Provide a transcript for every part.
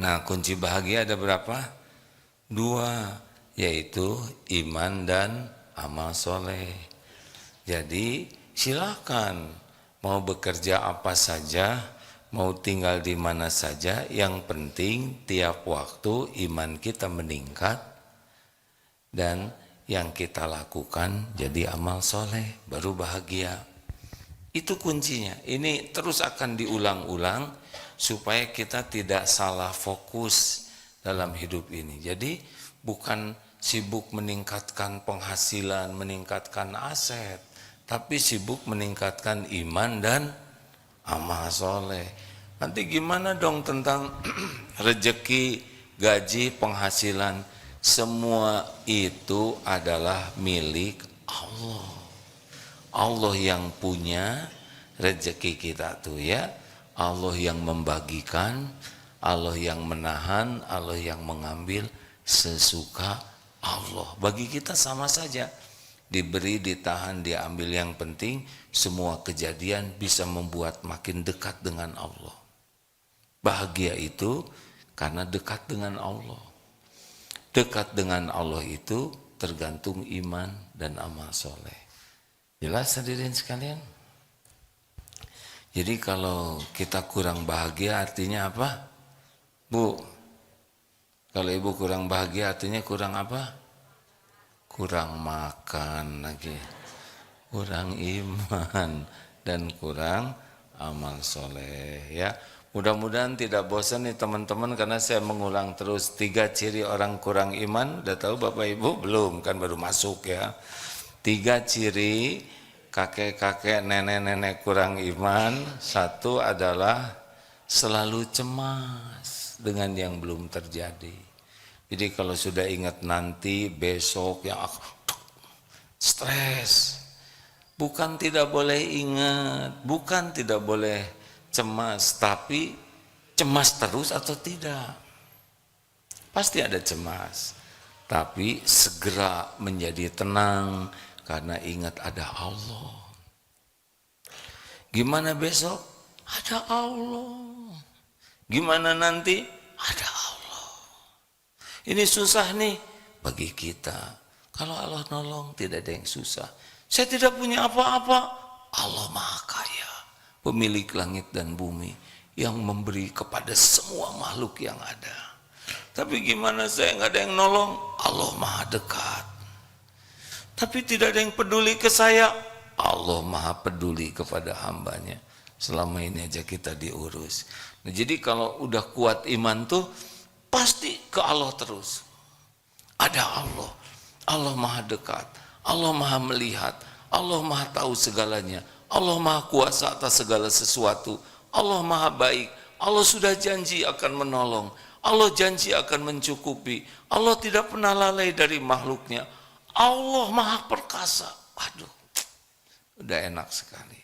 Nah, kunci bahagia ada berapa? Dua, yaitu iman dan amal soleh. Jadi silakan mau bekerja apa saja, mau tinggal di mana saja, yang penting tiap waktu iman kita meningkat dan yang kita lakukan jadi amal soleh, baru bahagia. Itu kuncinya. Ini terus akan diulang-ulang supaya kita tidak salah fokus dalam hidup ini. Jadi bukan sibuk meningkatkan penghasilan, meningkatkan aset, tapi sibuk meningkatkan iman dan amal soleh. Nanti gimana dong tentang rezeki, gaji, penghasilan? Semua itu adalah milik Allah. Allah yang punya rezeki kita tuh ya. Allah yang membagikan, Allah yang menahan, Allah yang mengambil sesuka Allah. Bagi kita sama saja. Diberi, ditahan, diambil, yang penting semua kejadian bisa membuat makin dekat dengan Allah. Bahagia itu karena dekat dengan Allah. Dekat dengan Allah itu tergantung iman dan amal soleh. Jelas hadirin sekalian? Jadi kalau kita kurang bahagia artinya apa? Bu, kalau ibu kurang bahagia artinya kurang apa? Kurang makan lagi, kurang iman, dan kurang amal soleh ya. Mudah-mudahan tidak bosan nih teman-teman, karena saya mengulang terus 3 ciri orang kurang iman. Udah tahu Bapak Ibu? Belum, kan baru masuk ya. 3 ciri kakek-kakek, nenek-nenek kurang iman. 1 adalah selalu cemas dengan yang belum terjadi. Jadi kalau sudah ingat nanti, besok, ya stres. Bukan tidak boleh ingat, bukan tidak boleh cemas, tapi cemas terus atau tidak? Pasti ada cemas, tapi segera menjadi tenang karena ingat ada Allah. Gimana besok? Ada Allah. Gimana nanti? Ada Allah. Ini susah nih bagi kita. Kalau Allah nolong, tidak ada yang susah. Saya tidak punya apa-apa. Allah Maha Kaya, pemilik langit dan bumi, yang memberi kepada semua makhluk yang ada. Tapi gimana saya nggak ada yang nolong? Allah Maha Dekat. Tapi tidak ada yang peduli ke saya. Allah Maha Peduli kepada hambanya. Selama ini aja kita diurus. Nah, jadi kalau udah kuat iman tuh pasti ke Allah terus. Ada Allah. Allah Maha Dekat. Allah Maha Melihat. Allah Maha Tahu segalanya. Allah Maha Kuasa atas segala sesuatu. Allah Maha Baik. Allah sudah janji akan menolong. Allah janji akan mencukupi. Allah tidak pernah lalai dari makhluknya. Allah Maha Perkasa. Waduh, udah enak sekali.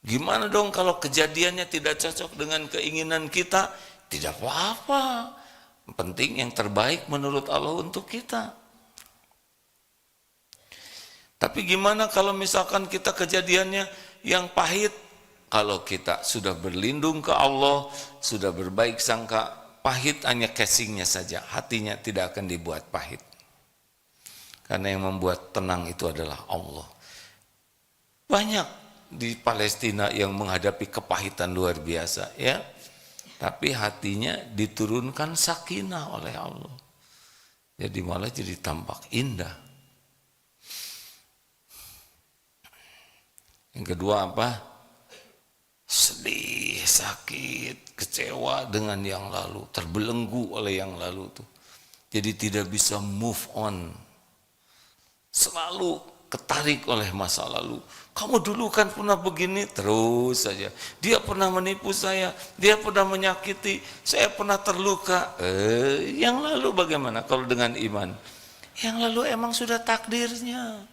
Gimana dong kalau kejadiannya tidak cocok dengan keinginan kita? Tidak apa-apa. Penting yang terbaik menurut Allah untuk kita. Tapi gimana kalau misalkan kita kejadiannya yang pahit? Kalau kita sudah berlindung ke Allah, sudah berbaik sangka, pahit hanya casingnya saja, hatinya tidak akan dibuat pahit. Karena yang membuat tenang itu adalah Allah. Banyak di Palestina yang menghadapi kepahitan luar biasa ya. Tapi hatinya diturunkan sakinah oleh Allah. Jadi malah jadi tampak indah. Yang kedua apa? Sedih, sakit, kecewa dengan yang lalu, terbelenggu oleh yang lalu tuh. Jadi tidak bisa move on. Selalu ketarik oleh masa lalu. Kamu dulu kan pernah begini, terus saja. Dia pernah menipu saya, dia pernah menyakiti, saya pernah terluka. Yang lalu bagaimana kalau dengan iman? Yang lalu emang sudah takdirnya.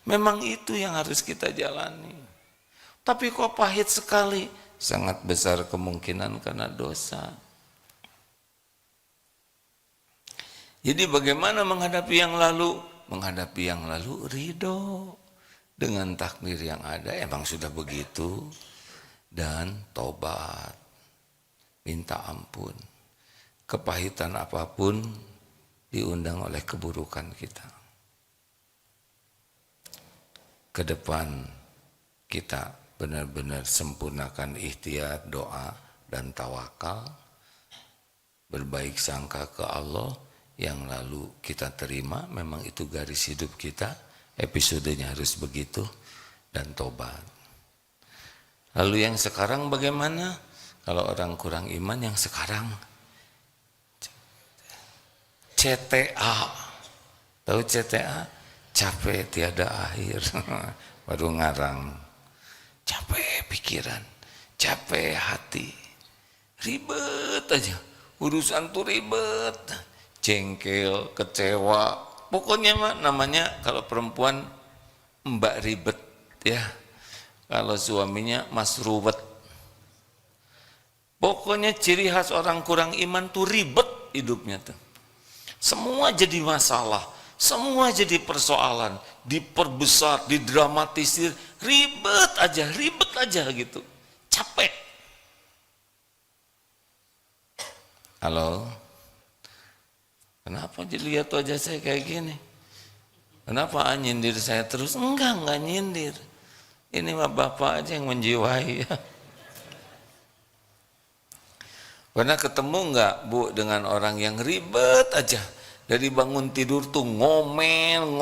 Memang itu yang harus kita jalani. Tapi kok pahit sekali? Sangat besar kemungkinan karena dosa. Jadi bagaimana menghadapi yang lalu? Menghadapi yang lalu ridho dengan takdir yang ada, emang sudah begitu, dan tobat, minta ampun. kepahitan apapun diundang oleh keburukan kita. Ke depan kita benar-benar sempurnakan ikhtiar, doa, dan tawakal, berbaik sangka ke Allah, yang lalu kita terima, memang itu garis hidup kita, episodenya harus begitu, dan tobat. Lalu yang sekarang bagaimana? Kalau orang kurang iman yang sekarang CTA, tahu CTA? Capek tiada akhir. Baru ngarang, capek pikiran, capek hati, ribet aja, urusan tuh ribet, jengkel, kecewa, pokoknya mah namanya kalau perempuan mbak ribet ya, kalau suaminya mas ruwet. Pokoknya ciri khas orang kurang iman tuh ribet hidupnya tuh. Semua jadi masalah, semua jadi persoalan, diperbesar, didramatisir, ribet aja gitu. Capek. Halo? Kenapa jadi lihat wajah saya kayak gini? Kenapa nyindir saya terus? Enggak nyindir. Ini mah Bapak aja yang menjiwai ya. Pernah ketemu enggak Bu dengan orang yang ribet aja? Dari bangun tidur tuh ngomel,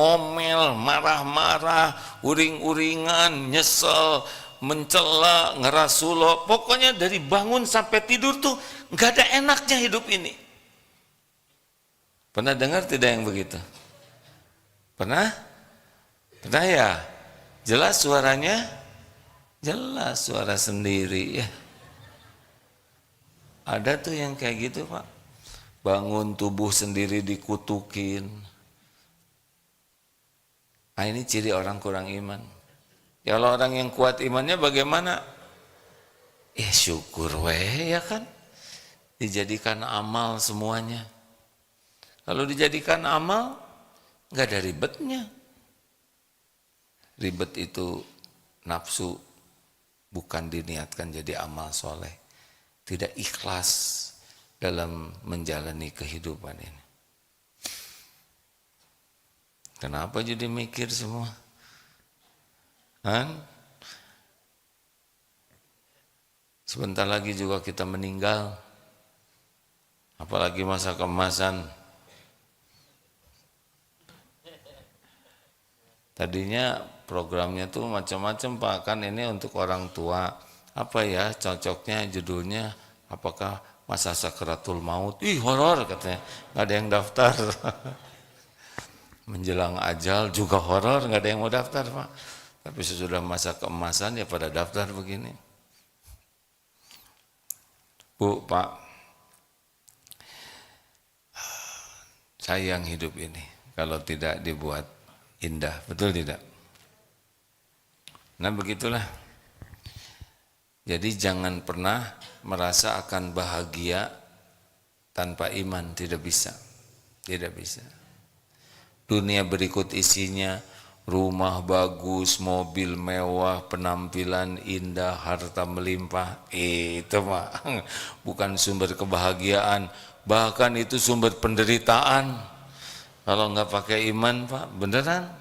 marah-marah, uring-uringan, nyesel, mencela, ngerasulo. Pokoknya dari bangun sampai tidur tuh nggak ada enaknya hidup ini. Pernah dengar tidak yang begitu? Pernah? Pernah ya? Jelas suaranya? Jelas suara sendiri ya. Ada tuh yang kayak gitu Pak. Bangun tubuh sendiri dikutukin. Nah ini ciri orang kurang iman. Kalau orang yang kuat imannya bagaimana? Ya syukur weh ya kan. Dijadikan amal semuanya. Kalau dijadikan amal, nggak ada ribetnya. Ribet itu nafsu, bukan diniatkan jadi amal soleh. Tidak ikhlas dalam menjalani kehidupan ini. Kenapa jadi mikir semua? Kan? Sebentar lagi juga kita meninggal. Apalagi masa keemasan. Tadinya programnya tuh macam-macam Pak, kan ini untuk orang tua. Apa ya cocoknya judulnya? Apakah masa sakaratul maut? Ih horor katanya, nggak ada yang daftar. Menjelang ajal juga horor, nggak ada yang mau daftar Pak. Tapi sesudah masa keemasan ya pada daftar begini. Bu, Pak, sayang hidup ini kalau tidak dibuat indah, betul tidak? Nah begitulah. Jadi jangan pernah merasa akan bahagia tanpa iman, tidak bisa. Tidak bisa. Dunia berikut isinya rumah bagus, mobil mewah, penampilan indah, harta melimpah. Itu mah bukan sumber kebahagiaan, bahkan itu sumber penderitaan. Kalau nggak pakai iman Pak, beneran.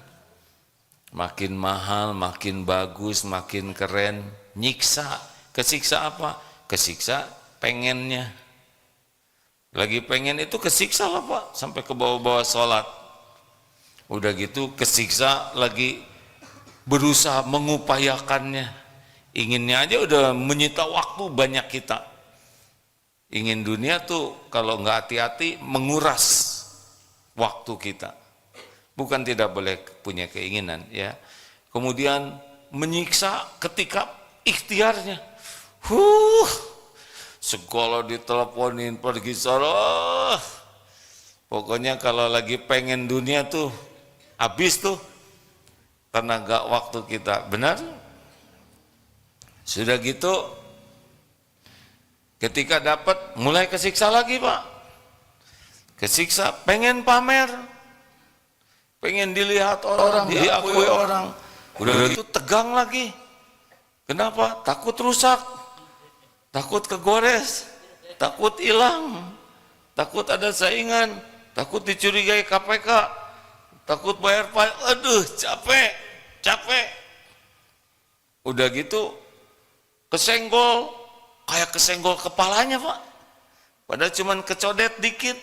Makin mahal, makin bagus, makin keren, nyiksa. Kesiksa apa? Kesiksa pengennya. Lagi pengen itu kesiksa lah Pak, sampai ke bawah-bawah sholat. Udah gitu kesiksa lagi berusaha mengupayakannya. Inginnya aja udah menyita waktu banyak kita. Ingin dunia tuh kalau nggak hati-hati menguras waktu kita. Bukan tidak boleh punya keinginan ya. Kemudian menyiksa ketika ikhtiarnya. Sekolah diteleponin pergi sana. Pokoknya kalau lagi pengen dunia tuh habis tuh tenaga waktu kita, benar? Sudah gitu ketika dapat mulai kesiksa lagi Pak. Kesiksa pengen pamer. Pengen dilihat orang, diakui orang. Udah gitu tegang lagi. Kenapa? Takut rusak. Takut kegores, takut hilang. takut ada saingan, takut dicurigai KPK, takut bayar pajak, aduh capek. Udah gitu kesenggol, kayak kesenggol kepalanya Pak. Padahal cuman kecodet dikit,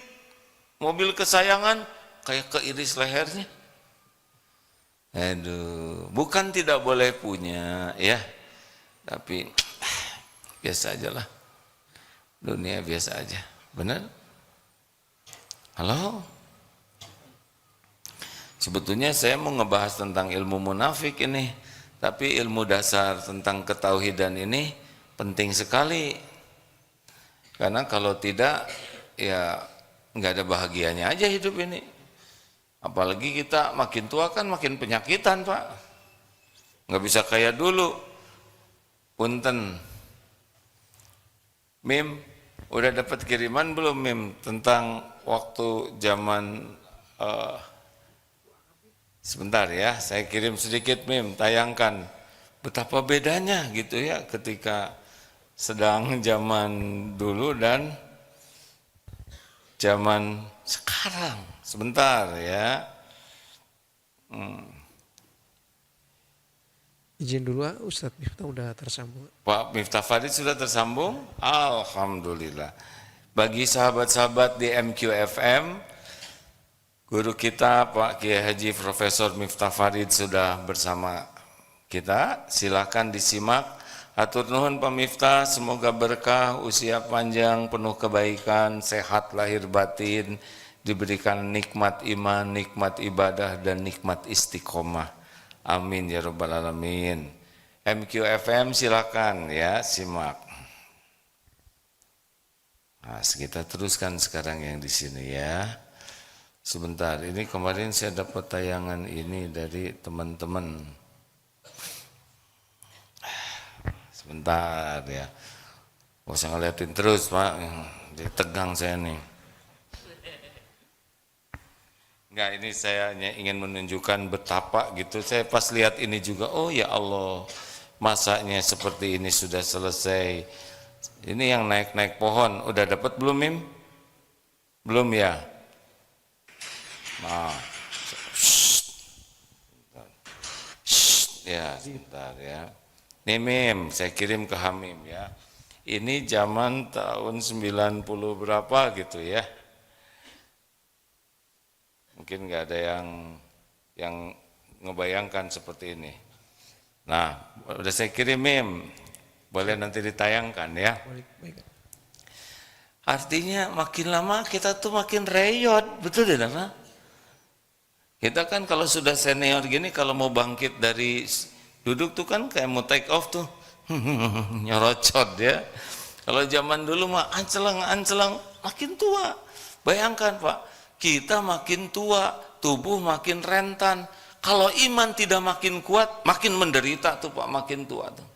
mobil kesayangan kayak keiris lehernya. Aduh, bukan tidak boleh punya ya, tapi biasa aja lah, dunia biasa aja, benar? Halo? Sebetulnya saya mau ngebahas tentang ilmu munafik ini, tapi ilmu dasar tentang ketauhidan ini penting sekali, karena kalau tidak ya nggak ada bahagianya aja hidup ini. Apalagi kita makin tua kan makin penyakitan Pak, nggak bisa kayak dulu. Punten, Mim, udah dapat kiriman belum Mim tentang waktu zaman sebentar ya, saya kirim sedikit Mim, tayangkan betapa bedanya gitu ya ketika sedang zaman dulu dan zaman sekarang. Sebentar ya. Izin dulu Ustadz Miftah udah tersambung. Pak Miftah Farid sudah tersambung? Alhamdulillah. Bagi sahabat-sahabat di MQFM, guru kita Pak Kiai Haji Profesor Miftah Farid sudah bersama kita. Silakan disimak. Atur nuhun Pak Miftah, semoga berkah, usia panjang, penuh kebaikan, sehat lahir batin, diberikan nikmat iman, nikmat ibadah, dan nikmat istiqomah. Amin ya rabbal alamin. MQFM silakan ya, simak. Nah, kita teruskan sekarang yang di sini ya. Sebentar, ini kemarin saya dapat tayangan ini dari teman-teman. Sebentar ya, gak usah ngeliatin terus Pak, jadi tegang saya nih. Enggak, ini saya hanya ingin menunjukkan betapa gitu, saya pas lihat ini juga, oh ya Allah, masanya seperti ini sudah selesai. Ini yang naik-naik pohon, udah dapat belum Mim? Belum ya? Nah, ya sebentar ya. Nih Mim, saya kirim ke Hamim ya. Ini zaman tahun 90 berapa gitu ya. Mungkin nggak ada yang ngebayangkan seperti ini. Nah, udah saya kirim Mim. Boleh nanti ditayangkan ya. Baik. Artinya makin lama kita tuh makin reyot, betul tidak Pak? Kita kan kalau sudah senior gini, kalau mau bangkit dari duduk tuh kan kayak mau take off tuh, nyorocot ya. Kalau zaman dulu mah ancelang, makin tua. Bayangkan Pak, kita makin tua, tubuh makin rentan. Kalau iman tidak makin kuat, makin menderita tuh Pak, makin tua tuh.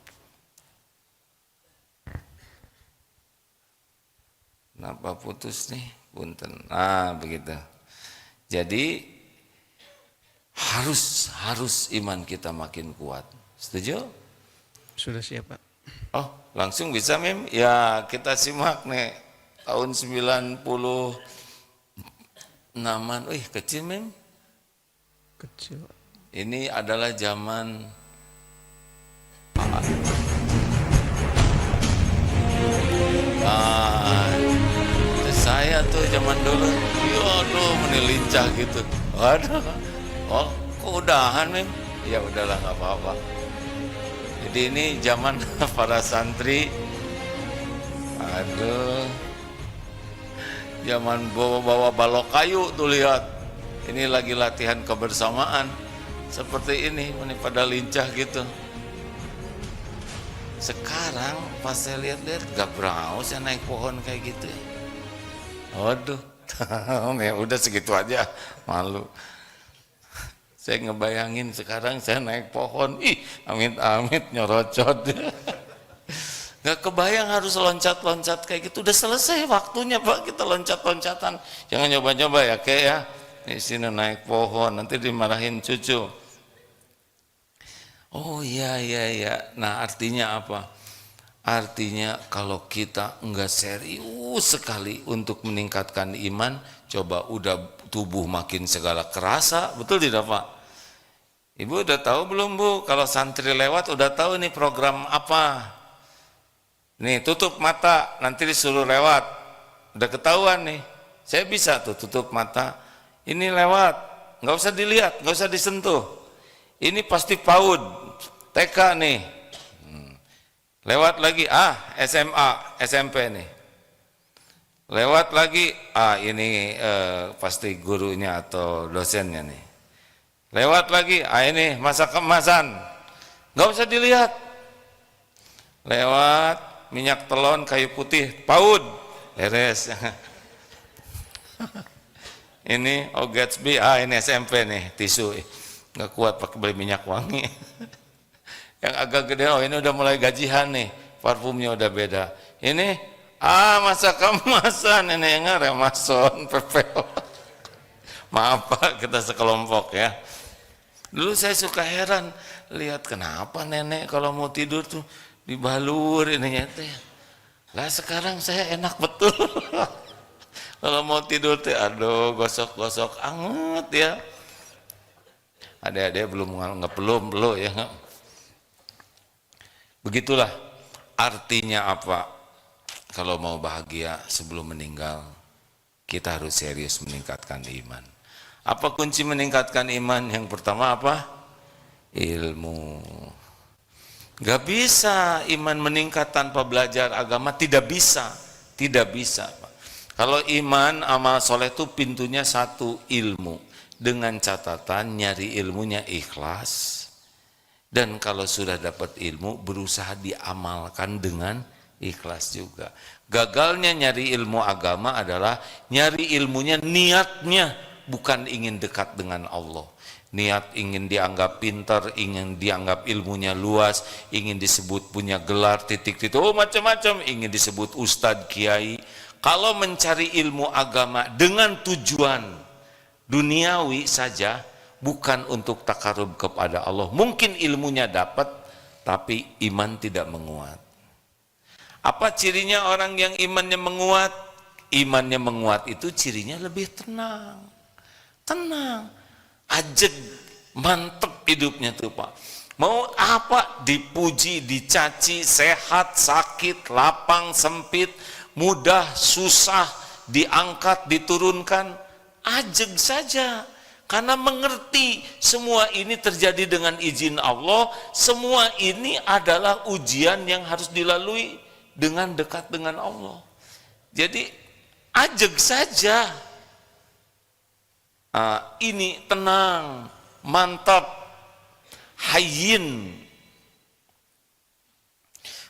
Kenapa putus nih? Punten. Nah begitu. Jadi harus iman kita makin kuat. Setuju? Sudah siap Pak. Oh, langsung bisa Mim? Ya, kita simak nih. Tahun 96-an. Wih, kecil Mim. Kecil. Ini adalah zaman saya tuh zaman dulu. Aduh, menilincah gitu. Waduh. Oh, kok udahan Mim? Ya udahlah, nggak apa-apa. Jadi ini zaman para santri, aduh, zaman bawa-bawa balok kayu tuh lihat. Ini lagi latihan kebersamaan, seperti ini pada lincah gitu. Sekarang pas saya lihat-lihat gak berau saya naik pohon kayak gitu. Waduh, ya udah segitu aja, malu. Saya ngebayangin sekarang saya naik pohon, ih amit-amit nyorocot. Gak kebayang harus loncat-loncat kayak gitu, udah selesai waktunya Pak, kita loncat-loncatan. Jangan nyoba-nyoba ya kayak ya, di sini naik pohon, nanti dimarahin cucu. Oh iya, nah artinya apa? Artinya kalau kita enggak serius sekali untuk meningkatkan iman, coba udah tubuh makin segala kerasa, betul tidak Pak? Ibu udah tahu belum Bu? Kalau santri lewat udah tahu nih program apa? Nih tutup mata, nanti disuruh lewat. Udah ketahuan nih. Saya bisa tuh tutup mata. Ini lewat, nggak usah dilihat, nggak usah disentuh. Ini pasti PAUD, TK nih. Lewat lagi, SMA, SMP nih. Lewat lagi, ini pasti gurunya atau dosennya nih. Lewat lagi, ini masa kemasan. Nggak usah dilihat. Lewat, minyak telon, kayu putih, PAUD, beres. Ini Gatsby, ini SMP nih, tisu. Nggak kuat pakai beli minyak wangi. Yang agak gede, ini udah mulai gajian nih, parfumnya udah beda. Ini, masa kemasan, ini yang Remason, PPO. Maaf Pak, kita sekelompok ya. Dulu saya suka heran, lihat kenapa nenek kalau mau tidur tuh dibalur ininya teh. Lah sekarang saya enak betul. Kalau mau tidur teh, aduh gosok-gosok anget ya. Adik-adik belum ya. Begitulah artinya apa? Kalau mau bahagia sebelum meninggal, kita harus serius meningkatkan iman. Apa kunci meningkatkan iman? Yang pertama apa? Ilmu. Gak bisa iman meningkat tanpa belajar agama, tidak bisa. Tidak bisa. Kalau iman, amal soleh itu pintunya satu, ilmu. Dengan catatan nyari ilmunya ikhlas. Dan kalau sudah dapat ilmu, berusaha diamalkan dengan ikhlas juga. Gagalnya nyari ilmu agama adalah nyari ilmunya niatnya bukan ingin dekat dengan Allah. Niat ingin dianggap pintar, ingin dianggap ilmunya luas, ingin disebut punya gelar, titik-titik, macam-macam, ingin disebut ustadz, kiai. Kalau mencari ilmu agama dengan tujuan duniawi saja, bukan untuk takarub kepada Allah, mungkin ilmunya dapat, tapi iman tidak menguat. Apa cirinya orang yang imannya menguat? Imannya menguat itu cirinya lebih tenang. Tenang, ajeg, mantep hidupnya tuh Pak. Mau apa dipuji, dicaci, sehat, sakit, lapang, sempit, mudah, susah, diangkat, diturunkan, ajeg saja. Karena mengerti semua ini terjadi dengan izin Allah, semua ini adalah ujian yang harus dilalui dengan dekat dengan Allah. Jadi ajeg saja. Ini tenang, mantap, hayyin.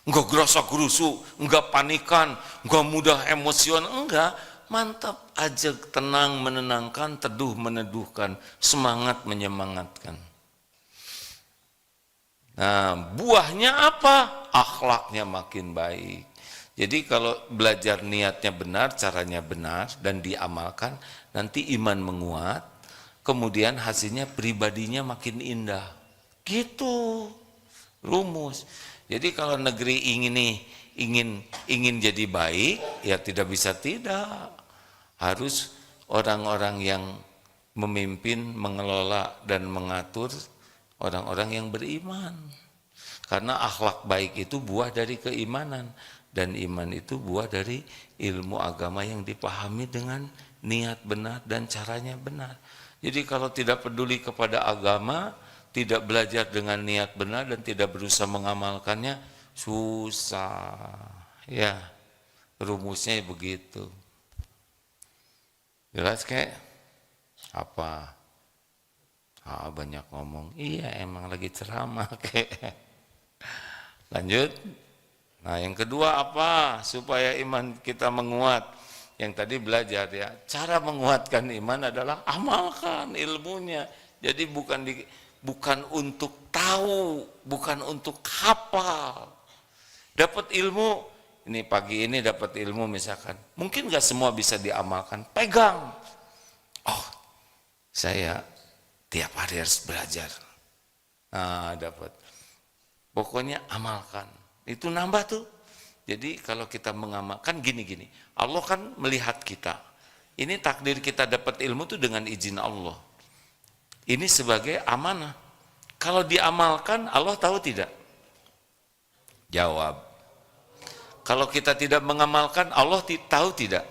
Enggak gerasa-gerusu, enggak panikan, enggak mudah emosional, enggak. Mantap, ajak, tenang, menenangkan, teduh, meneduhkan, semangat, menyemangatkan. Nah, buahnya apa? Akhlaknya makin baik. Jadi kalau belajar niatnya benar, caranya benar, dan diamalkan, nanti iman menguat, kemudian hasilnya pribadinya makin indah. Gitu, rumus. Jadi kalau negeri ingin jadi baik, ya tidak bisa tidak. Harus orang-orang yang memimpin, mengelola, dan mengatur orang-orang yang beriman. Karena akhlak baik itu buah dari keimanan. Dan iman itu buah dari ilmu agama yang dipahami dengan niat benar dan caranya benar. Jadi kalau tidak peduli kepada agama, tidak belajar dengan niat benar dan tidak berusaha mengamalkannya, susah. Ya, rumusnya begitu. Jelas kayak apa? Banyak ngomong. Iya, emang lagi ceramah kayak. Lanjut. Nah, yang kedua apa? Supaya iman kita menguat. Yang tadi belajar ya. Cara menguatkan iman adalah amalkan ilmunya. Jadi bukan untuk tahu, bukan untuk hafal. Dapat ilmu. Ini pagi ini dapat ilmu misalkan, mungkin gak semua bisa diamalkan, pegang. Oh, saya tiap hari harus belajar. Nah, dapat. Pokoknya amalkan. Itu nambah tuh. Jadi kalau kita mengamalkan gini-gini, Allah kan melihat kita. Ini takdir kita dapat ilmu itu dengan izin Allah. Ini sebagai amanah. Kalau diamalkan, Allah tahu tidak? Jawab. Kalau kita tidak mengamalkan, Allah tahu tidak?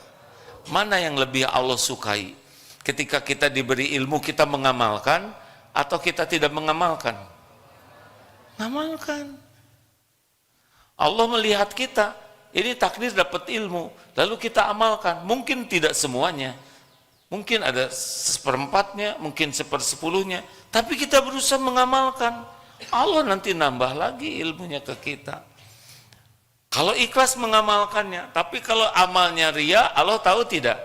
Mana yang lebih Allah sukai? Ketika kita diberi ilmu, kita mengamalkan, atau kita tidak mengamalkan? Mengamalkan. Allah melihat kita, ini takdir dapat ilmu, lalu kita amalkan. Mungkin tidak semuanya, mungkin ada seperempatnya, mungkin sepersepuluhnya, tapi kita berusaha mengamalkan. Allah nanti nambah lagi ilmunya ke kita. Kalau ikhlas mengamalkannya, tapi kalau amalnya ria, Allah tahu tidak?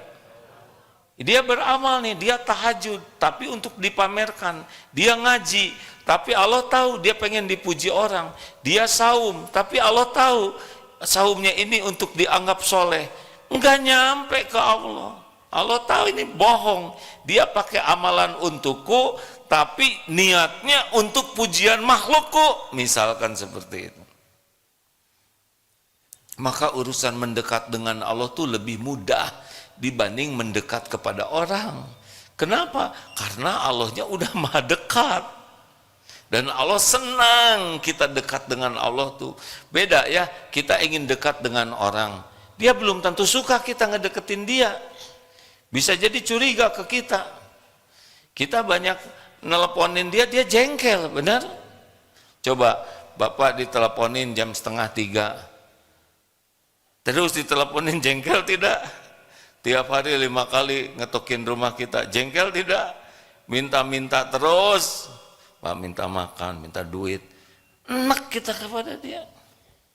Dia beramal nih, dia tahajud, tapi untuk dipamerkan. Dia ngaji, tapi Allah tahu dia pengen dipuji orang. Dia saum, tapi Allah tahu saumnya ini untuk dianggap soleh. Enggak nyampe ke Allah. Allah tahu ini bohong. Dia pakai amalan untukku, tapi niatnya untuk pujian makhlukku. Misalkan seperti itu. Maka urusan mendekat dengan Allah tuh lebih mudah dibanding mendekat kepada orang. Kenapa? Karena Allahnya udah maha dekat. Dan Allah senang kita dekat dengan Allah tuh. Beda ya, kita ingin dekat dengan orang. Dia belum tentu suka kita ngedeketin dia. Bisa jadi curiga ke kita. Kita banyak nelponin dia, dia jengkel, benar? Coba, Bapak diteleponin jam 2:30. Terus diteleponin jengkel tidak? Tiap hari 5 kali ngetokin rumah kita, jengkel tidak? Minta-minta terus. Pak minta makan, minta duit, enak kita kepada dia.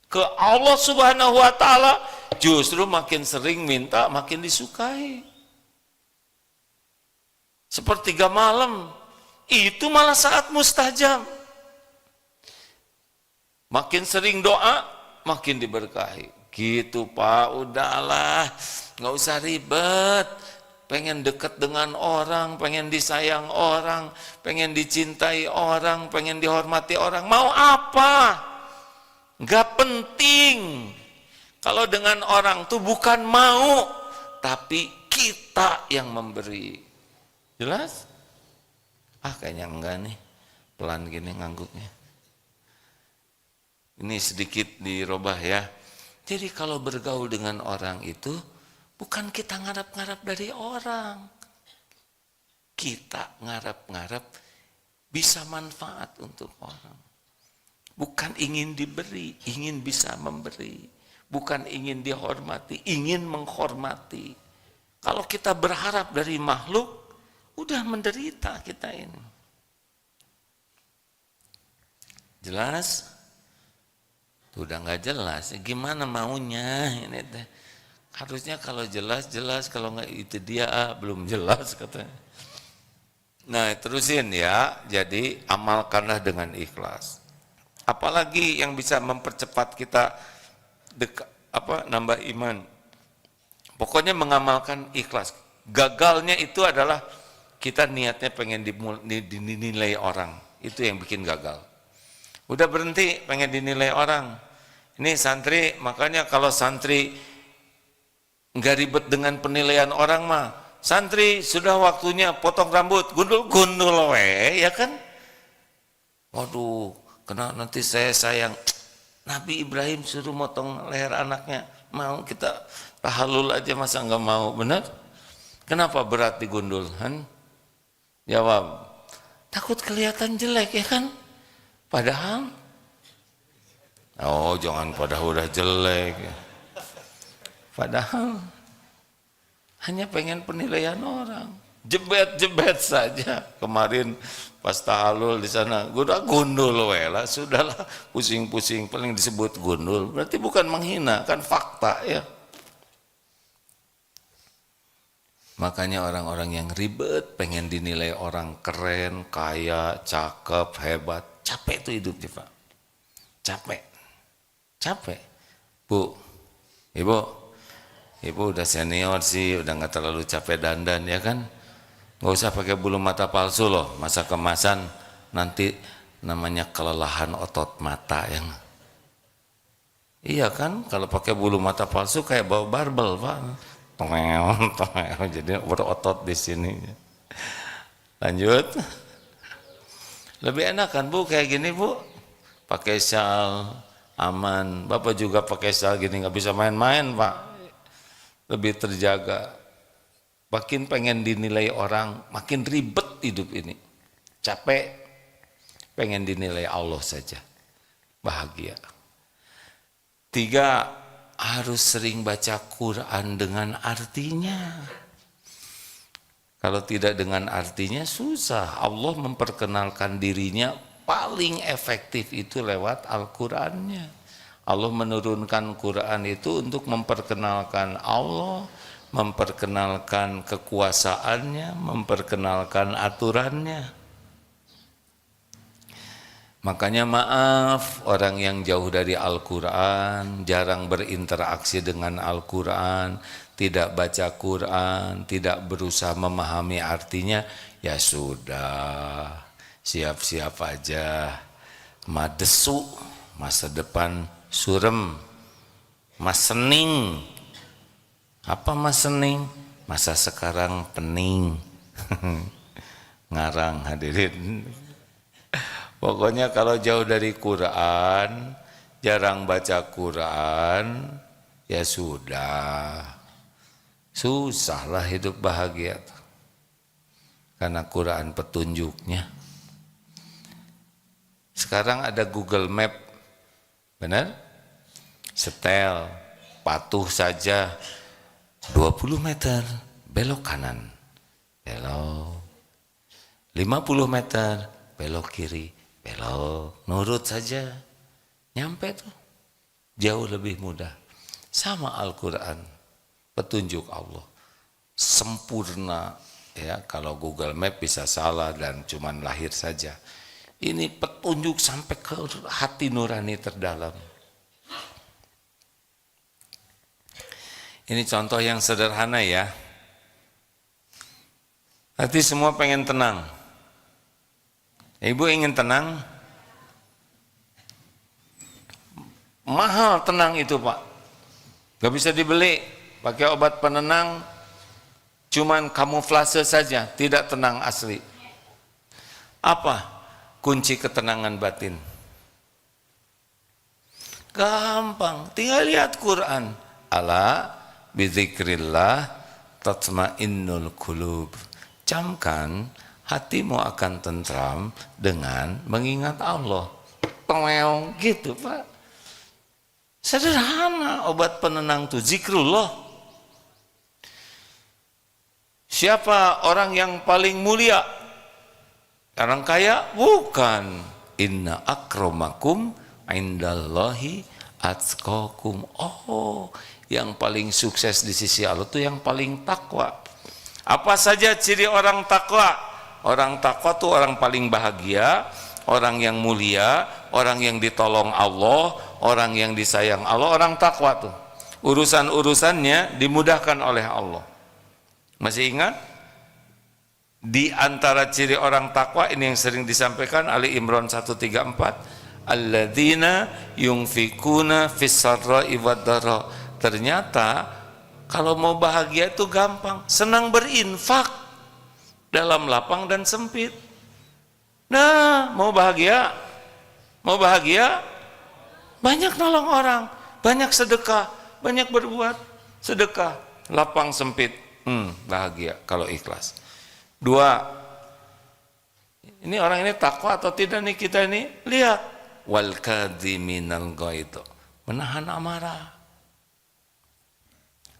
Ke Allah Subhanahu wa Ta'ala justru makin sering minta, makin disukai. Sepertiga malam, itu malah saat mustajab. Makin sering doa, makin diberkahi. Gitu Pak, udahlah, nggak usah ribet. Pengen dekat dengan orang, pengen disayang orang, pengen dicintai orang, pengen dihormati orang, mau apa? Gak penting. Kalau dengan orang tuh bukan mau, tapi kita yang memberi. Jelas? Kayaknya enggak nih, pelan gini ngangguknya. Ini sedikit dirubah ya. Jadi kalau bergaul dengan orang itu, bukan kita ngarap-ngarap dari orang. Kita ngarap-ngarap bisa manfaat untuk orang. Bukan ingin diberi, ingin bisa memberi. Bukan ingin dihormati, ingin menghormati. Kalau kita berharap dari makhluk, udah menderita kita ini. Jelas? Udah nggak jelas, gimana maunya ini teh? Harusnya kalau jelas-jelas, kalau nggak itu dia belum jelas katanya. Nah terusin ya, jadi amalkanlah dengan ikhlas. Apalagi yang bisa mempercepat kita nambah iman. Pokoknya mengamalkan ikhlas. Gagalnya itu adalah kita niatnya pengen dinilai orang. Itu yang bikin gagal. Udah berhenti pengen dinilai orang. Ini santri, makanya kalau santri nggak ribet dengan penilaian orang mah, santri sudah waktunya potong rambut, gundul ya kan? Waduh, kena nanti saya sayang. Nabi Ibrahim suruh motong leher anaknya, mau kita tahalul aja masa nggak mau, benar? Kenapa berat digundul? Jawab, takut kelihatan jelek ya kan? Padahal, oh jangan padahal udah jelek. Padahal hanya pengen penilaian orang, jebet saja. Kemarin pas tahalul di sana, gue udah gundul lah, sudahlah pusing-pusing, paling disebut gundul. Berarti bukan menghina, kan fakta ya. Makanya orang-orang yang ribet, pengen dinilai orang keren, kaya, cakep, hebat, capek tuh hidupnya Pak. Capek. Bu, Ibu udah senior sih, udah nggak terlalu capek dandan ya kan? Nggak usah pakai bulu mata palsu loh, masa kemasan nanti namanya kelelahan otot mata yang Iya kan, kalau pakai bulu mata palsu kayak bawa barbel, Pak. Tongel, tongel, jadi berotot di sini. Lanjut. Lebih enak kan Bu kayak gini Bu? Pakai syal, aman. Bapak juga pakai syal gini nggak bisa main-main Pak. Lebih terjaga. Makin pengen dinilai orang, makin ribet hidup ini. Capek, pengen dinilai Allah saja. Bahagia. 3, harus sering baca Quran dengan artinya. Kalau tidak dengan artinya susah. Allah memperkenalkan dirinya paling efektif itu lewat Al-Qur'annya. Allah menurunkan Quran itu untuk memperkenalkan Allah, memperkenalkan kekuasaannya, memperkenalkan aturannya. Makanya maaf orang yang jauh dari Al-Quran, jarang berinteraksi dengan Al-Quran, tidak baca Quran, tidak berusaha memahami artinya, ya sudah, siap-siap aja, madesu, masa depan surem, masening. Apa masening? Masa sekarang pening. Ngarang hadirin. Pokoknya kalau jauh dari Quran, jarang baca Quran, ya sudah, susahlah hidup bahagia. Karena Quran petunjuknya. Sekarang ada Google Map, benar? Setel, patuh saja, 20 meter, belok kanan, belok, 50 meter, belok kiri, belok, nurut saja, nyampe tuh, jauh lebih mudah. Sama Al-Quran, petunjuk Allah, sempurna ya. Kalau Google Map bisa salah dan cuman lahir saja, ini petunjuk sampai ke hati nurani terdalam. Ini contoh yang sederhana ya. Hati semua pengen tenang. Ibu ingin tenang? Mahal tenang itu Pak. Gak bisa dibeli. Pakai obat penenang, cuman kamuflase saja, tidak tenang asli. Apa kunci ketenangan batin? Gampang, tinggal lihat Quran. Ala bidzikrillah tatmainnul qulub. Camkan, hatimu akan tentram dengan mengingat Allah. Toel gitu Pak. Sederhana obat penenang itu zikrullah. Siapa orang yang paling mulia? Orang kaya? Bukan. Inna akramakum indallahi atqakum. Oh, yang paling sukses di sisi Allah itu yang paling takwa. Apa saja ciri orang takwa? Orang takwa itu orang paling bahagia, orang yang mulia, orang yang ditolong Allah, orang yang disayang Allah. Orang takwa tuh urusan-urusannya dimudahkan oleh Allah. Masih ingat? Di antara ciri orang takwa ini yang sering disampaikan Ali Imran 134, alladzina yunfikuna fis sarra'i wad dharra. Ternyata kalau mau bahagia itu gampang, senang berinfak dalam lapang dan sempit. Nah, mau bahagia, banyak nolong orang, banyak sedekah, banyak berbuat sedekah, lapang sempit, bahagia kalau ikhlas. 2, ini orang ini takwa atau tidak nih kita ini? Lihat, wal kadhiminal ghaidh, menahan amarah.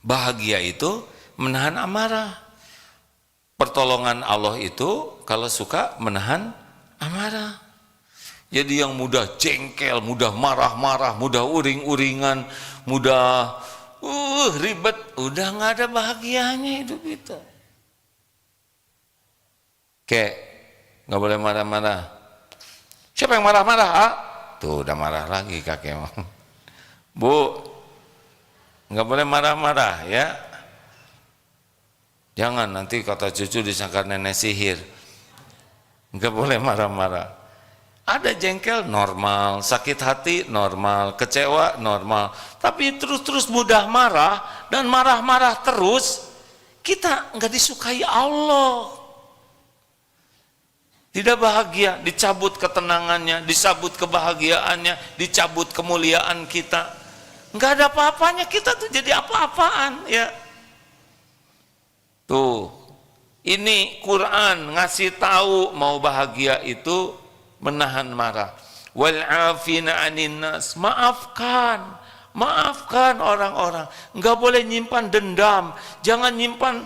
Bahagia itu menahan amarah. Pertolongan Allah itu kalau suka menahan amarah. Jadi yang mudah jengkel, mudah marah-marah, mudah uring-uringan, mudah ribet, udah nggak ada bahagianya hidup itu. Kayak nggak boleh marah-marah. Siapa yang marah-marah? Tuh udah marah lagi kakek. Bu, nggak boleh marah-marah ya. Jangan nanti kata cucu disangka nenek sihir. Nggak boleh marah-marah. Ada jengkel normal, sakit hati normal, kecewa normal. Tapi terus-terus mudah marah dan marah-marah terus, kita nggak disukai Allah. Tidak bahagia, dicabut ketenangannya, dicabut kebahagiaannya, dicabut kemuliaan kita. Nggak ada apa-apanya, kita tuh jadi apa-apaan ya. Tuh, ini Quran ngasih tahu mau bahagia itu menahan marah. Wal afina 'anin nas, maafkan orang-orang. Enggak boleh nyimpan dendam, jangan nyimpan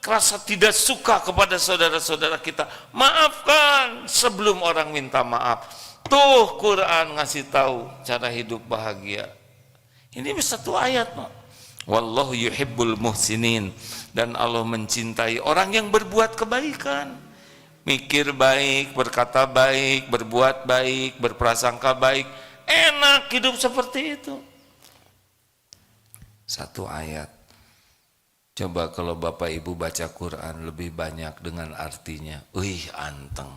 rasa tidak suka kepada saudara-saudara kita. Maafkan sebelum orang minta maaf. Tuh Quran ngasih tahu cara hidup bahagia. Ini satu ayat, no. Wallahu yuhibbul muhsinin, dan Allah mencintai orang yang berbuat kebaikan. Mikir baik, berkata baik, berbuat baik, berprasangka baik. Enak hidup seperti itu. Satu ayat. Coba kalau Bapak Ibu baca Quran lebih banyak dengan artinya. Anteng.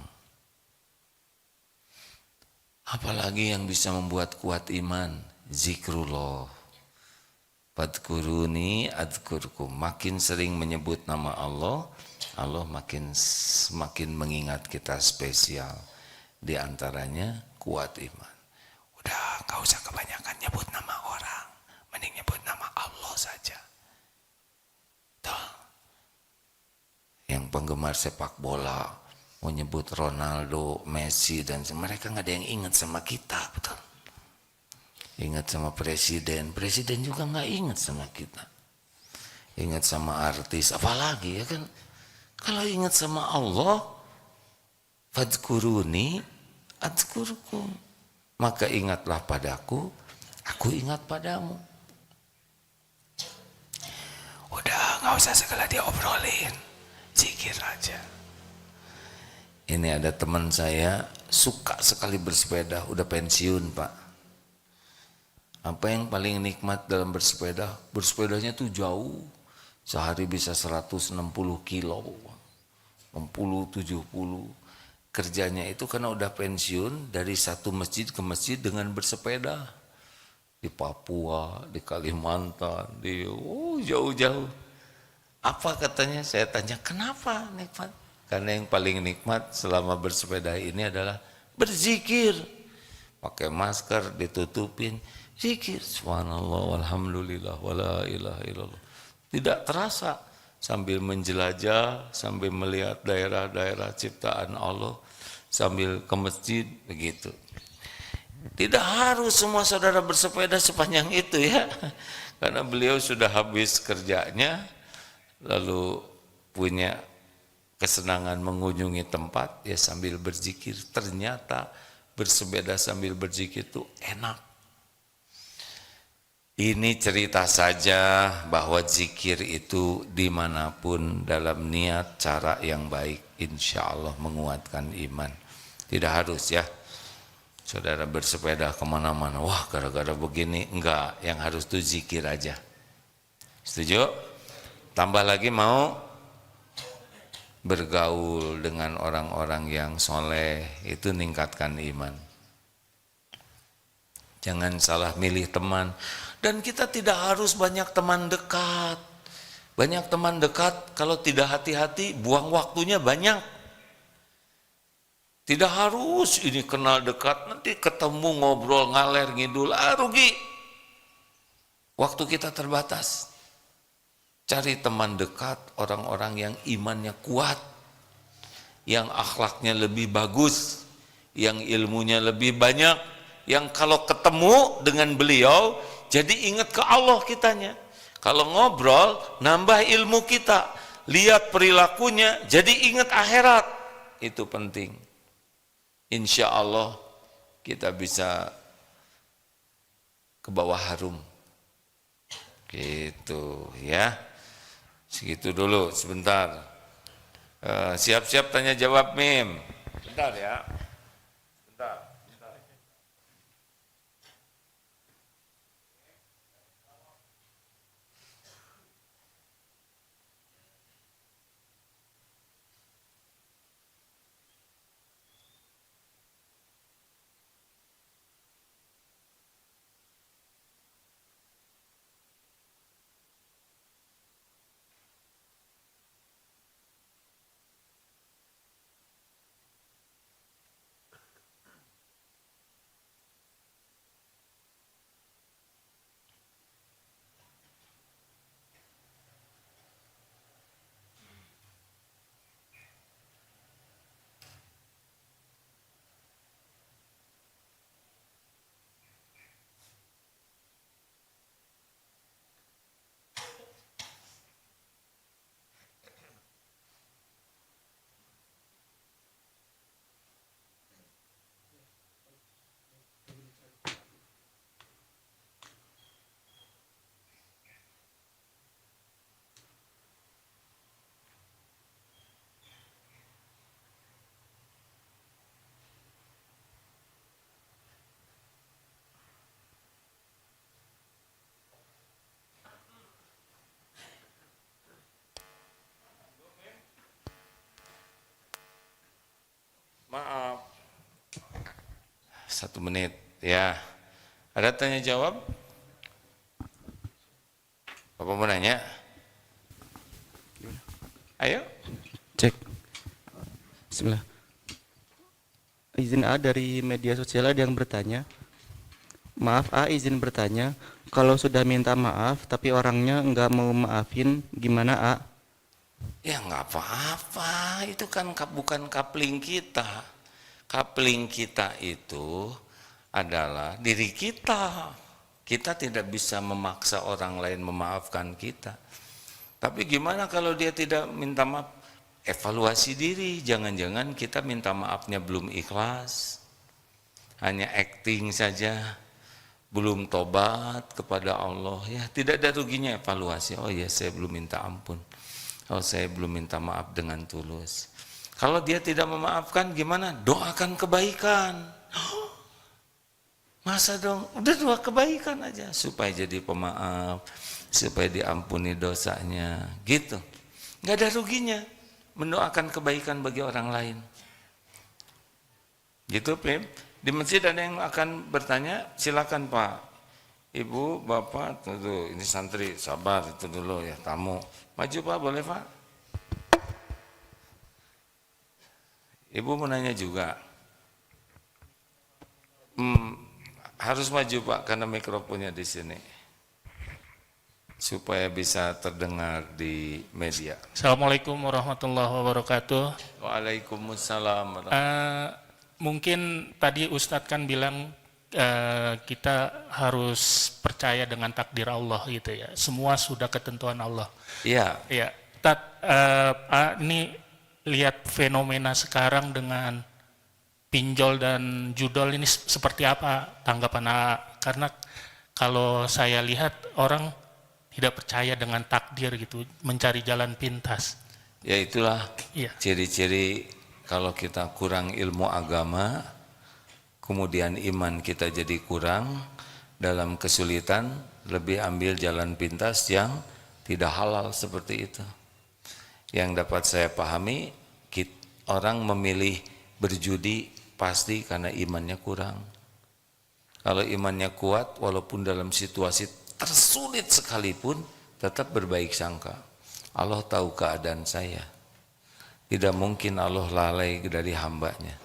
Apalagi yang bisa membuat kuat iman? Zikrullah. Fadkuruni adzkurkum. Makin sering menyebut nama Allah, Allah semakin mengingat kita spesial. Di antaranya kuat iman. Udah gak usah kebanyakan nyebut nama orang, mending nyebut nama Allah saja. Tuh. Yang penggemar sepak bola mau nyebut Ronaldo, Messi, dan mereka gak ada yang ingat sama kita, betul. Ingat sama presiden juga gak ingat sama kita. Ingat sama artis, apalagi ya kan. Kalau ingat sama Allah, fadkuruni adzkurkum, maka ingatlah padaku, aku ingat padamu. Udah gak usah segala diobrolin, zikir aja. Ini ada teman saya suka sekali bersepeda, udah pensiun Pak. Apa yang paling nikmat dalam bersepeda? Bersepedanya tuh jauh, sehari bisa 160 kilo, 60-70. Kerjanya itu karena udah pensiun, dari satu masjid ke masjid dengan bersepeda. Di Papua, di Kalimantan, di jauh-jauh. Apa katanya? Saya tanya, kenapa nikmat? Karena yang paling nikmat selama bersepeda ini adalah berzikir. Pakai masker, ditutupin, zikir. Subhanallah, walhamdulillah, wala ilaha illallah. Tidak terasa. Sambil menjelajah, sambil melihat daerah-daerah ciptaan Allah, sambil ke masjid, begitu. Tidak harus semua saudara bersepeda sepanjang itu ya, karena beliau sudah habis kerjanya, lalu punya kesenangan mengunjungi tempat, ya sambil berzikir. Ternyata bersepeda sambil berzikir itu enak. Ini cerita saja bahwa zikir itu dimanapun dalam niat cara yang baik, insya Allah menguatkan iman. Tidak harus ya, saudara bersepeda kemana-mana, wah gara-gara begini, enggak, yang harus itu zikir aja. Setuju? Tambah lagi mau bergaul dengan orang-orang yang soleh, itu meningkatkan iman. Jangan salah milih teman. Dan kita tidak harus banyak teman dekat. Banyak teman dekat, kalau tidak hati-hati, buang waktunya banyak. Tidak harus ini kenal dekat, nanti ketemu ngobrol ngaler ngidul, rugi. Waktu kita terbatas. Cari teman dekat, orang-orang yang imannya kuat, yang akhlaknya lebih bagus, yang ilmunya lebih banyak, yang kalau ketemu dengan beliau, jadi ingat ke Allah kitanya. Kalau ngobrol, nambah ilmu kita. Lihat perilakunya, jadi ingat akhirat. Itu penting. Insya Allah kita bisa ke bawah harum. Gitu ya. Segitu dulu sebentar. Siap-siap tanya jawab Mim. Bentar ya. Bentar. 1 menit ya. Ada tanya jawab? Bapak mau nanya? Ayo. Cek. Bismillah. Izin A dari media sosial ada yang bertanya. Maaf A, izin bertanya. Kalau sudah minta maaf tapi orangnya nggak mau maafin, gimana A? Ya nggak apa-apa, itu kan bukan kapling kita. Kapling kita itu adalah diri kita. Kita tidak bisa memaksa orang lain memaafkan kita. Tapi gimana kalau dia tidak minta maaf? Evaluasi diri, jangan-jangan kita minta maafnya belum ikhlas. Hanya acting saja, belum tobat kepada Allah. Ya tidak ada ruginya evaluasi. Oh ya, saya belum minta ampun. Oh saya belum minta maaf dengan tulus. Kalau dia tidak memaafkan gimana? Doakan kebaikan. Masa dong? Udah doa kebaikan aja supaya jadi pemaaf, supaya diampuni dosanya, gitu. Nggak ada ruginya mendoakan kebaikan bagi orang lain. Gitu, Pim. Di masjid ada yang akan bertanya, silakan Pak. Ibu, Bapak, tuh, ini santri, sabar itu dulu ya, tamu. Maju Pak, boleh Pak? Ibu mau nanya juga. Harus maju Pak, karena mikrofonnya di sini. Supaya bisa terdengar di media. Assalamualaikum warahmatullahi wabarakatuh. Waalaikumsalam. Mungkin tadi Ustadz kan bilang kita harus percaya dengan takdir Allah gitu ya. Semua sudah ketentuan Allah. Iya. Ya, ini lihat fenomena sekarang dengan pinjol dan judol ini seperti apa tanggapan A? Karena kalau saya lihat orang tidak percaya dengan takdir gitu, mencari jalan pintas. Ya itulah Iya. ciri-ciri kalau kita kurang ilmu agama, kemudian iman kita jadi kurang, dalam kesulitan lebih ambil jalan pintas yang tidak halal seperti itu. Yang dapat saya pahami, orang memilih berjudi pasti karena imannya kurang. Kalau imannya kuat, walaupun dalam situasi tersulit sekalipun, tetap berbaik sangka. Allah tahu keadaan saya. Tidak mungkin Allah lalai dari hambanya.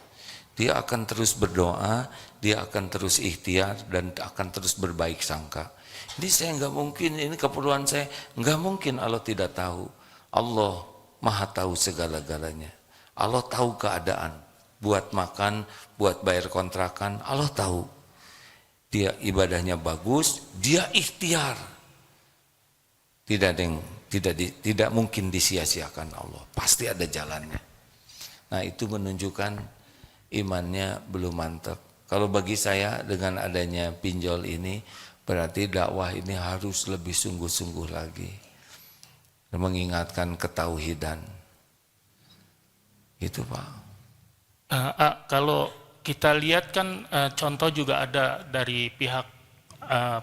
Dia akan terus berdoa, dia akan terus ikhtiar, dan akan terus berbaik sangka. Ini saya nggak mungkin, ini keperluan saya. Nggak mungkin Allah tidak tahu. Allah Maha tahu segala-galanya. Allah tahu keadaan. Buat makan, buat bayar kontrakan, Allah tahu. Dia ibadahnya bagus, dia ikhtiar. Tidak mungkin disia-siakan Allah. Pasti ada jalannya. Nah itu menunjukkan imannya belum mantap. Kalau bagi saya dengan adanya pinjol ini, berarti dakwah ini harus lebih sungguh-sungguh lagi. Mengingatkan ketauhidan. Gitu Pak. Kalau kita lihat kan contoh juga ada dari pihak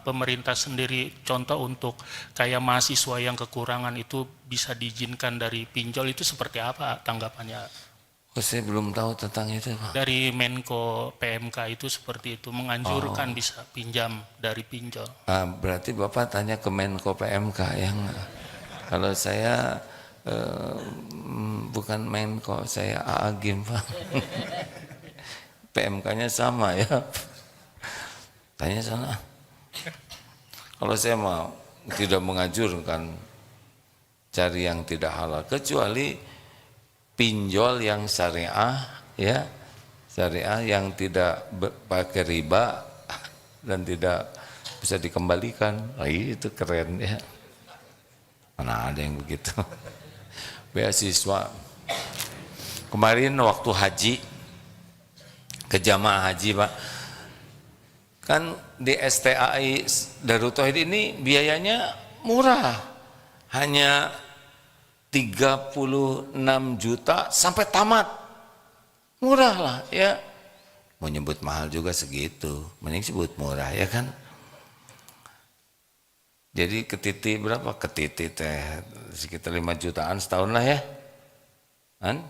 pemerintah sendiri, contoh untuk kayak mahasiswa yang kekurangan itu bisa diizinkan dari pinjol, itu seperti apa tanggapannya? Oh, saya belum tahu tentang itu Pak. Dari Menko PMK itu seperti itu, menganjurkan bisa pinjam dari pinjol. Berarti Bapak tanya ke Menko PMK yang kalau saya bukan Menko, saya Agim Pak. PMK-nya sama ya. Tanya sana. Kalau saya mau tidak mengajurkan cari yang tidak halal, kecuali pinjol yang syariah, ya syariah yang tidak pakai riba dan tidak bisa dikembalikan. Itu keren ya. Mana ada yang begitu. Beasiswa kemarin waktu haji ke jamaah haji Pak, kan di STAI Darut Tauhid ini biayanya murah, hanya 36 juta sampai tamat, murah lah ya. Mau nyebut mahal juga segitu, mending sebut murah ya kan. Jadi ketiti berapa? Ketiti teh sekitar 5 jutaan setahun lah ya kan,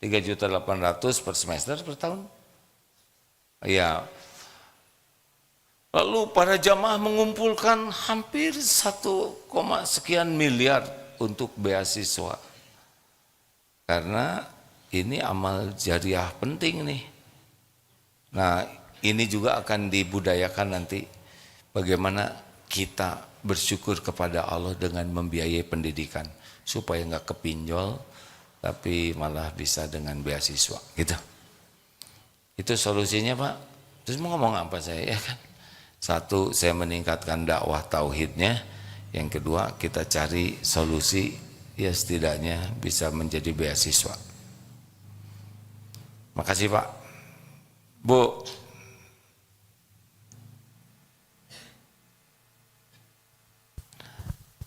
3.800.000 per semester per tahun Ya. Lalu para jamaah mengumpulkan hampir 1, sekian miliar untuk beasiswa. Karena ini amal jariah penting nih. Nah, ini juga akan dibudayakan nanti bagaimana kita bersyukur kepada Allah dengan membiayai pendidikan supaya nggak kepinjol tapi malah bisa dengan beasiswa gitu. Itu solusinya, Pak. Terus mau ngomong apa saya ya kan? Satu, saya meningkatkan dakwah tauhidnya. Yang kedua, kita cari solusi ya setidaknya bisa menjadi beasiswa. Makasih, Pak. Bu.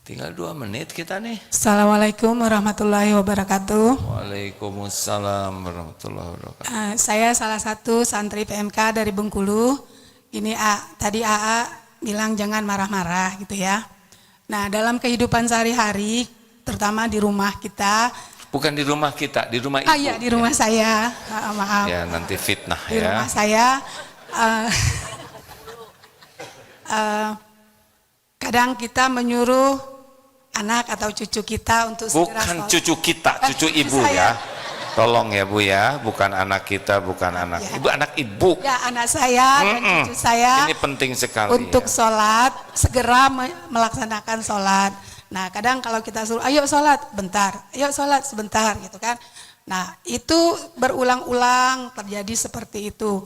Tinggal 2 menit kita nih. Assalamualaikum warahmatullahi wabarakatuh. Waalaikumsalam warahmatullahi wabarakatuh. Saya salah satu santri PMK dari Bengkulu. Ini tadi AA bilang jangan marah-marah gitu ya. Nah, dalam kehidupan sehari-hari, terutama di rumah kita. Bukan di rumah kita, di rumah ibu. Iya, di rumah saya. Maaf. Ya, nanti fitnah Di ya. rumah saya. Kadang kita menyuruh anak atau cucu kita untuk segera Bukan sholat. cucu kita, cucu ibu saya. ya. Tolong ya Bu ya, bukan anak kita, bukan anak Ya. ibu, anak ibu. Ya, anak saya dan cucu saya. Ini penting sekali. Untuk ya. sholat, segera melaksanakan sholat. Nah, kadang kalau kita suruh, ayo sholat bentar, ayo sholat sebentar gitu kan. Nah, itu berulang-ulang terjadi seperti itu.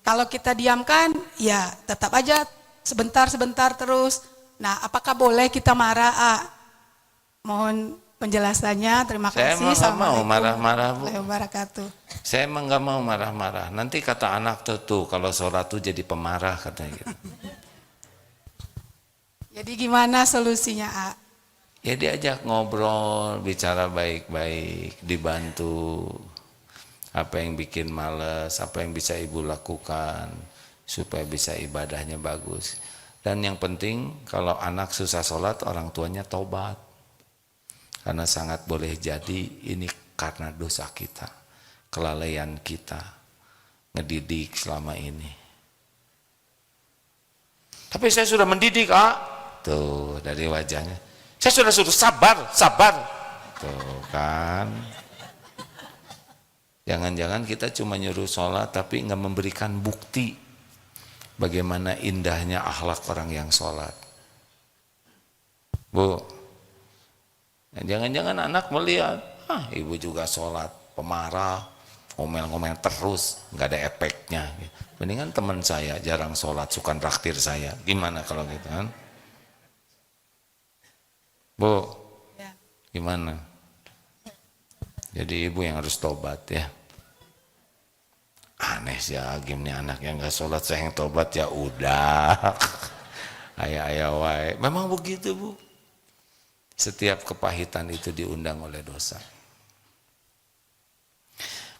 Kalau kita diamkan, ya tetap aja sebentar-sebentar terus. Nah, apakah boleh kita marah? Mohon penjelasannya, terima Saya kasih. emang nggak mau Assalamualaikum marah-marah, Bu. warahmatullahi wabarakatuh. Saya emang nggak mau marah-marah. Nanti kata anak tuh kalau sholat tuh jadi pemarah katanya gitu. Jadi gimana solusinya, A? Ya diajak ngobrol, bicara baik-baik, dibantu. Apa yang bikin males, apa yang bisa ibu lakukan supaya bisa ibadahnya bagus. Dan yang penting kalau anak susah sholat, orang tuanya taubat. Karena sangat boleh jadi ini karena dosa kita, kelalaian kita, ngedidik selama ini. Tapi saya sudah mendidik, tuh dari wajahnya. Saya sudah suruh sabar, sabar. Tuh kan. Jangan-jangan kita cuma nyuruh sholat tapi nggak memberikan bukti bagaimana indahnya akhlak orang yang sholat. Bu, jangan-jangan anak melihat, ibu juga sholat, pemarah, ngomel-ngomel terus, nggak ada efeknya. Mendingan teman saya jarang sholat, suka traktir saya. Gimana kalau gitu kan? Bu, Ya. gimana? Jadi ibu yang harus tobat ya. Aneh sih Agim nih anak yang nggak sholat saya yang tobat ya udah. Ayah-ayah wae. Memang begitu Bu. Setiap kepahitan itu diundang oleh dosa.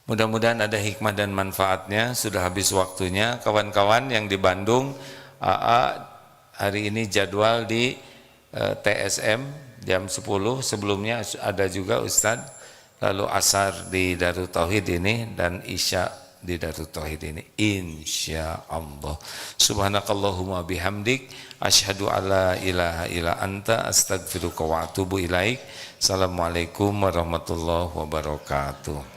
Mudah-mudahan ada hikmah dan manfaatnya. Sudah habis waktunya. Kawan-kawan yang di Bandung, AA hari ini jadwal di TSM jam 10. Sebelumnya ada juga Ustadz. Lalu asar di Darut Tauhid ini dan isya di Darut Tauhid ini insya Allah. Subhanakallahumma bihamdik asyhadu alla ilaha illa anta astaghfiruka wa atubu ilaik. Assalamualaikum warahmatullahi wabarakatuh.